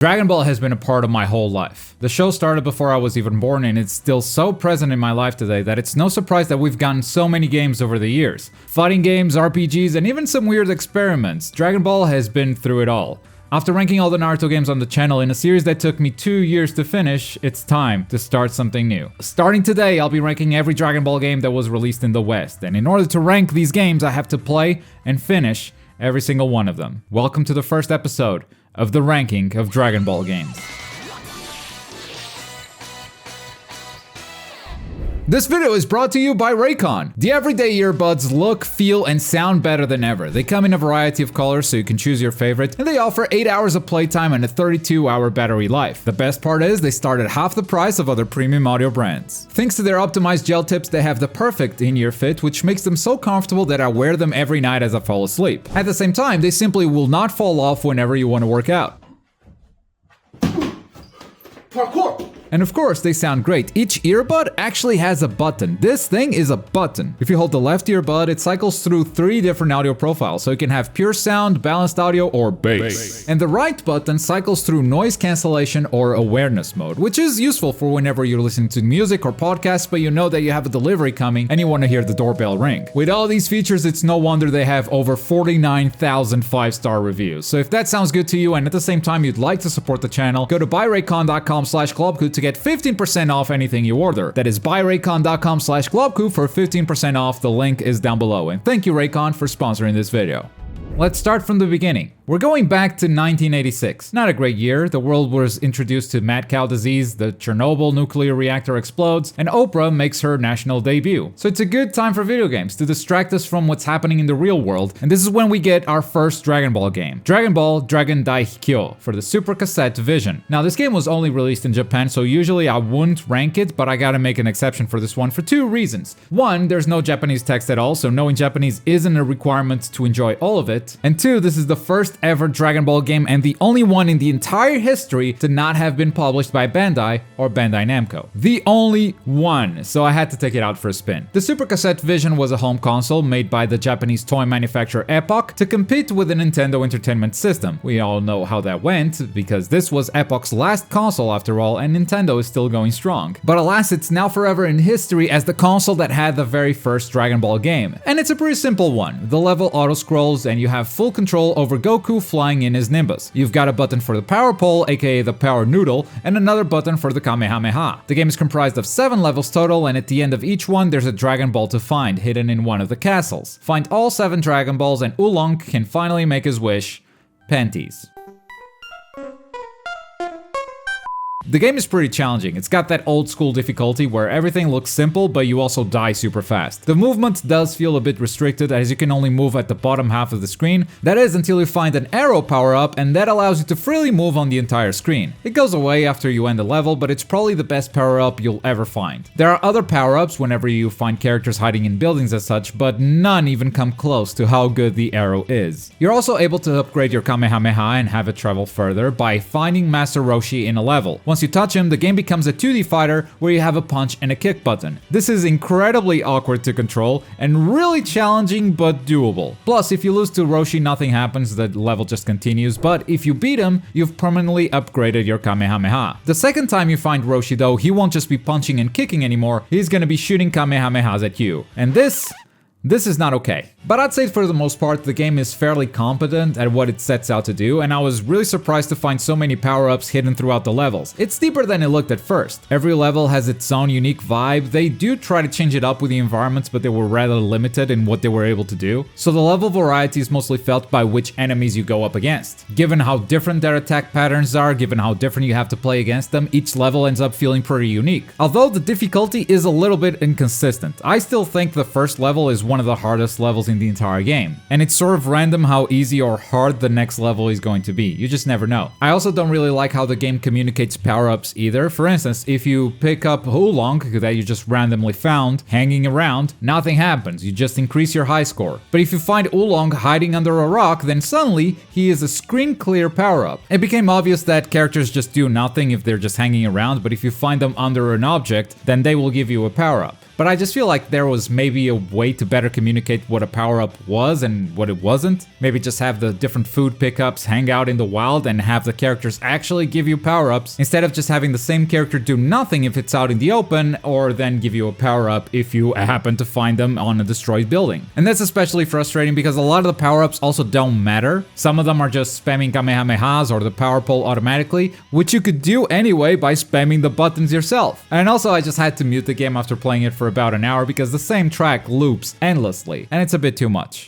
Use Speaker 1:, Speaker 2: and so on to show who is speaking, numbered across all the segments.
Speaker 1: Dragon Ball has been a part of my whole life. The show started before I was even born and it's still so present in my life today that it's no surprise that we've gotten so many games over the years. Fighting games, RPGs, and even some weird experiments. Dragon Ball has been through it all. After ranking all the Naruto games on the channel in a series that took me 2 years to finish, it's time to start something new. Starting today, I'll be ranking every Dragon Ball game that was released in the West, and in order to rank these games, I have to play and finish every single one of them. Welcome to the first episode of the ranking of Dragon Ball games. This video is brought to you by Raycon. The everyday earbuds look, feel, and sound better than ever. They come in a variety of colors so you can choose your favorite, and they offer 8 hours of playtime and a 32-hour battery life. The best part is they start at half the price of other premium audio brands. Thanks to their optimized gel tips, they have the perfect in-ear fit, which makes them so comfortable that I wear them every night as I fall asleep. At the same time, they simply will not fall off whenever you want to work out. Parkour! And of course, they sound great. Each earbud actually has a button. This thing is a button. If you hold the left earbud, it cycles through 3 different audio profiles, so you can have pure sound, balanced audio, or bass. And the right button cycles through noise cancellation or awareness mode, which is useful for whenever you're listening to music or podcasts, but you know that you have a delivery coming and you want to hear the doorbell ring. With all these features, it's no wonder they have over 49,000 5-star reviews. So if that sounds good to you and at the same time you'd like to support the channel, go to buyraycon.com/Globku to get 15% off anything you order. That is buyraycon.com/Globku for 15% off. The link is down below. And thank you Raycon for sponsoring this video. Let's start from the beginning. We're going back to 1986. Not a great year. The world was introduced to mad cow disease, the Chernobyl nuclear reactor explodes, and Oprah makes her national debut. So it's a good time for video games to distract us from what's happening in the real world, and this is when we get our first Dragon Ball game. Dragon Ball Dragon Daihikyo for the Super Cassette Division. Now this game was only released in Japan, so usually I wouldn't rank it, but I gotta make an exception for this one for 2 reasons. One, there's no Japanese text at all, so knowing Japanese isn't a requirement to enjoy all of it. And 2, this is the first ever Dragon Ball game and the only one in the entire history to not have been published by Bandai or Bandai Namco. The only one, so I had to take it out for a spin. The Super Cassette Division was a home console made by the Japanese toy manufacturer Epoch to compete with the Nintendo Entertainment System. We all know how that went, because this was Epoch's last console after all, and Nintendo is still going strong. But alas, it's now forever in history as the console that had the very first Dragon Ball game. And it's a pretty simple one. The level auto-scrolls and you have full control over Goku flying in his Nimbus. You've got a button for the Power Pole, aka the Power Noodle, and another button for the Kamehameha. The game is comprised of 7 levels total, and at the end of each one there's a Dragon Ball to find, hidden in one of the castles. Find all 7 Dragon Balls and Oolong can finally make his wish: panties. The game is pretty challenging. It's got that old school difficulty where everything looks simple, but you also die super fast. The movement does feel a bit restricted as you can only move at the bottom half of the screen. That is until you find an arrow power up, and that allows you to freely move on the entire screen. It goes away after you end the level, but it's probably the best power up you'll ever find. There are other power ups whenever you find characters hiding in buildings as such, but none even come close to how good the arrow is. You're also able to upgrade your Kamehameha and have it travel further by finding Master Roshi in a level. Once you touch him, the game becomes a 2D fighter where you have a punch and a kick button. This is incredibly awkward to control and really challenging but doable. Plus, if you lose to Roshi, nothing happens, the level just continues, but if you beat him, you've permanently upgraded your Kamehameha. The second time you find Roshi though, he won't just be punching and kicking anymore, he's gonna be shooting Kamehamehas at you. And this is not okay. But I'd say for the most part, the game is fairly competent at what it sets out to do, and I was really surprised to find so many power-ups hidden throughout the levels. It's deeper than it looked at first. Every level has its own unique vibe. They do try to change it up with the environments, but they were rather limited in what they were able to do. So the level variety is mostly felt by which enemies you go up against. Given how different their attack patterns are, given how different you have to play against them, each level ends up feeling pretty unique. Although the difficulty is a little bit inconsistent. I still think the first level is one of the hardest levels in the entire game, and it's sort of random how easy or hard the next level is going to be. You just never know. I also don't really like how the game communicates power-ups either. For instance, if you pick up Oolong that you just randomly found hanging around, nothing happens, you just increase your high score. But if you find Oolong hiding under a rock, then suddenly he is a screen clear power-up. It became obvious that characters just do nothing if they're just hanging around, but if you find them under an object, then they will give you a power-up. but I just feel like there was maybe a way to better communicate what a power-up was and what it wasn't. Maybe just have the different food pickups hang out in the wild and have the characters actually give you power-ups, instead of just having the same character do nothing if it's out in the open, or then give you a power-up if you happen to find them on a destroyed building. And that's especially frustrating because a lot of the power-ups also don't matter. Some of them are just spamming Kamehamehas or the power pole automatically, which you could do anyway by spamming the buttons yourself. And also I just had to mute the game after playing it for about an hour because the same track loops endlessly, and it's a bit too much.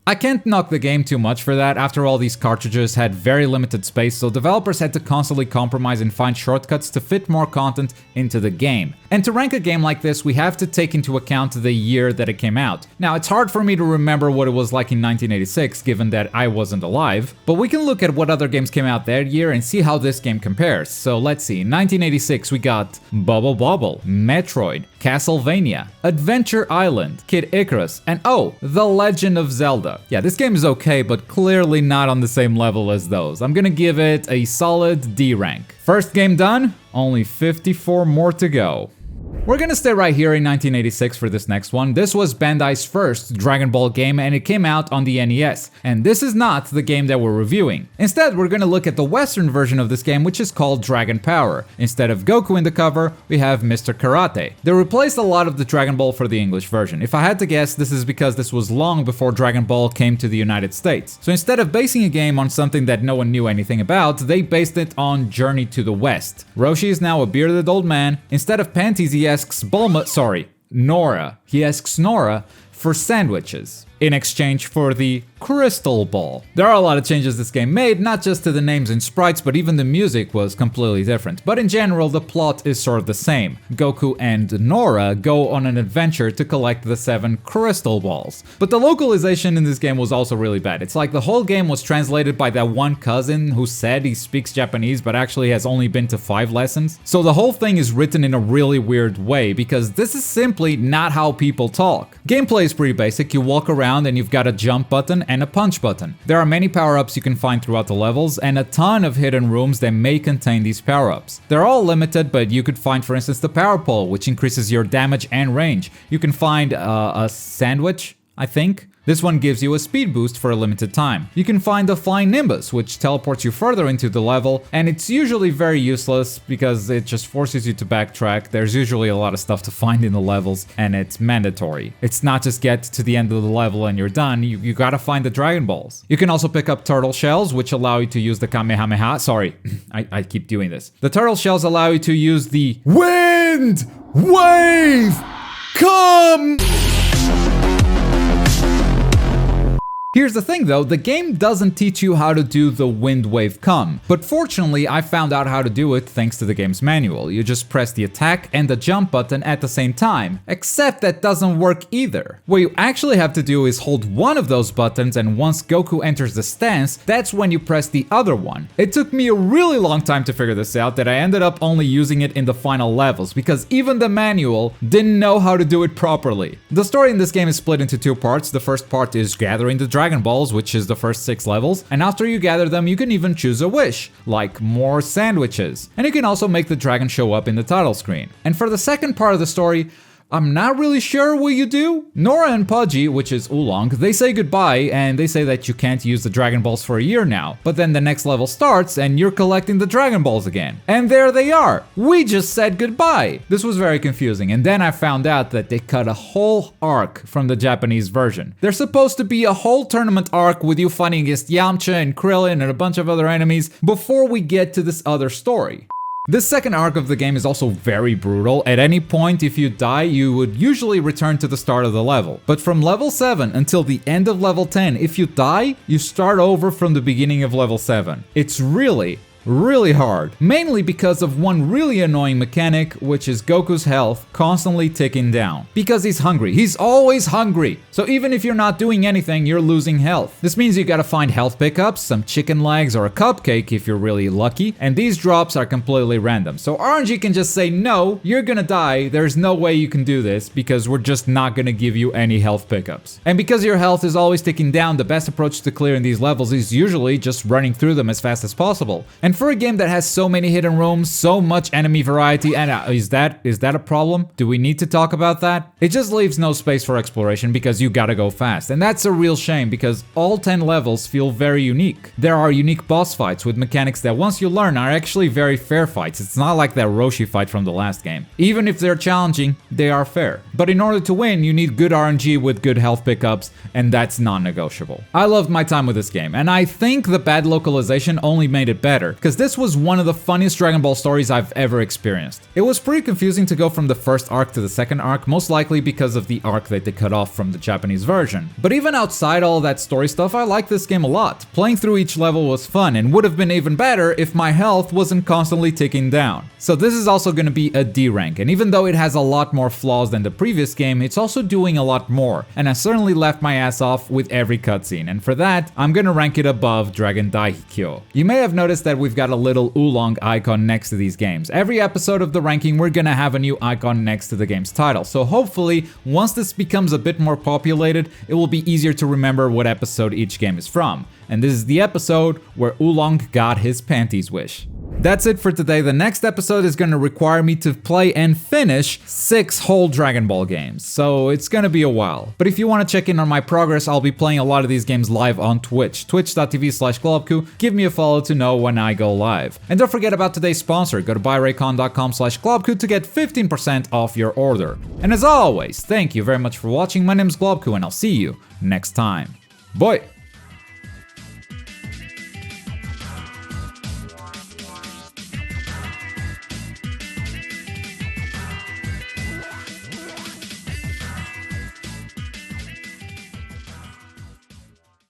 Speaker 1: I can't knock the game too much for that. After all, these cartridges had very limited space, so developers had to constantly compromise and find shortcuts to fit more content into the game. And to rank a game like this, we have to take into account the year that it came out. Now, it's hard for me to remember what it was like in 1986, given that I wasn't alive, but we can look at what other games came out that year and see how this game compares. So let's see, in 1986 we got Bubble Bobble, Metroid, Castlevania, Adventure Island, Kid Icarus, and oh, The Legend of Zelda. Yeah, this game is okay, but clearly not on the same level as those. I'm gonna give it a solid D rank. First game done, only 54 more to go. We're gonna stay right here in 1986 for this next one. This was Bandai's first Dragon Ball game and it came out on the NES. And this is not the game that we're reviewing. Instead, we're gonna look at the Western version of this game, which is called Dragon Power. Instead of Goku in the cover, we have Mr. Karate. They replaced a lot of the Dragon Ball for the English version. If I had to guess, this is because this was long before Dragon Ball came to the United States. So instead of basing a game on something that no one knew anything about, they based it on Journey to the West. Roshi is now a bearded old man. Instead of panties, he asks Nora. He asks Nora for sandwiches in exchange for the crystal ball. There are a lot of changes this game made, not just to the names and sprites, but even the music was completely different. But in general, the plot is sort of the same. Goku and Nora go on an adventure to collect the 7 crystal balls. But the localization in this game was also really bad. It's like the whole game was translated by that one cousin who said he speaks Japanese but actually has only been to 5 lessons. So the whole thing is written in a really weird way because this is simply not how people talk. Gameplay is pretty basic. You walk around and you've got a jump button and a punch button. There are many power-ups you can find throughout the levels and a ton of hidden rooms that may contain these power-ups. They're all limited, but you could find, for instance, the power pole, which increases your damage and range. You can find a sandwich, I think. This one gives you a speed boost for a limited time. You can find the Flying Nimbus, which teleports you further into the level, and it's usually very useless because it just forces you to backtrack. There's usually a lot of stuff to find in the levels, and it's mandatory. It's not just get to the end of the level and you're done, you gotta find the Dragon Balls. You can also pick up turtle shells, which allow you to use the Kamehameha. Sorry, I keep doing this. The turtle shells allow you to use the Wind Wave Come! Here's the thing though, the game doesn't teach you how to do the Wind Wave Come, but fortunately I found out how to do it thanks to the game's manual. You just press the attack and the jump button at the same time, except that doesn't work either. What you actually have to do is hold one of those buttons, and once Goku enters the stance, that's when you press the other one. It took me a really long time to figure this out that I ended up only using it in the final levels, because even the manual didn't know how to do it properly. The story in this game is split into 2 parts. The first part is gathering the Dragon Balls, which is the first 6 levels, and after you gather them you can even choose a wish, like more sandwiches. And you can also make the dragon show up in the title screen. And for the second part of the story, I'm not really sure what you do. Nora and Pudgy, which is Oolong, they say goodbye and they say that you can't use the Dragon Balls for a year now. But then the next level starts and you're collecting the Dragon Balls again. And there they are! We just said goodbye! This was very confusing, and then I found out that they cut a whole arc from the Japanese version. There's supposed to be a whole tournament arc with you fighting against Yamcha and Krillin and a bunch of other enemies before we get to this other story. This second arc of the game is also very brutal. At any point, if you die, you would usually return to the start of the level. But from level 7 until the end of level 10, if you die, you start over from the beginning of level 7. It's really hard, mainly because of one really annoying mechanic, which is Goku's health constantly ticking down. Because he's hungry. He's always hungry. So even if you're not doing anything, you're losing health. This means you gotta find health pickups, some chicken legs or a cupcake if you're really lucky, and these drops are completely random. So RNG can just say, no, you're gonna die, there's no way you can do this because we're just not gonna give you any health pickups. And because your health is always ticking down, the best approach to clearing these levels is usually just running through them as fast as possible. And And for a game that has so many hidden rooms, so much enemy variety, and is that a problem? Do we need to talk about that? It just leaves no space for exploration because you gotta go fast. And that's a real shame because all 10 levels feel very unique. There are unique boss fights with mechanics that once you learn are actually very fair fights. It's not like that Roshi fight from the last game. Even if they're challenging, they are fair. But in order to win, you need good RNG with good health pickups, and that's non-negotiable. I loved my time with this game, and I think the bad localization only made it better, because this was one of the funniest Dragon Ball stories I've ever experienced. It was pretty confusing to go from the first arc to the second arc, most likely because of the arc that they cut off from the Japanese version. But even outside all that story stuff, I like this game a lot. Playing through each level was fun and would have been even better if my health wasn't constantly ticking down. So this is also going to be a D rank, and even though it has a lot more flaws than the previous game, it's also doing a lot more, and I certainly left my ass off with every cutscene, and for that, I'm gonna rank it above Dragon Daihikyo. You may have noticed that we've got a little oolong icon next to these games. Every episode of the ranking, we're gonna have a new icon next to the game's title, so hopefully, once this becomes a bit more populated, it will be easier to remember what episode each game is from. And this is the episode where Oolong got his panties wish. That's it for today. The next episode is going to require me to play and finish 6 whole Dragon Ball games, so it's going to be a while. But if you want to check in on my progress, I'll be playing a lot of these games live on Twitch, twitch.tv/Globku. Give me a follow to know when I go live. And don't forget about today's sponsor. Go to buyraycon.com/Globku to get 15% off your order. And as always, thank you very much for watching. My name is Globku, and I'll see you next time. Bye!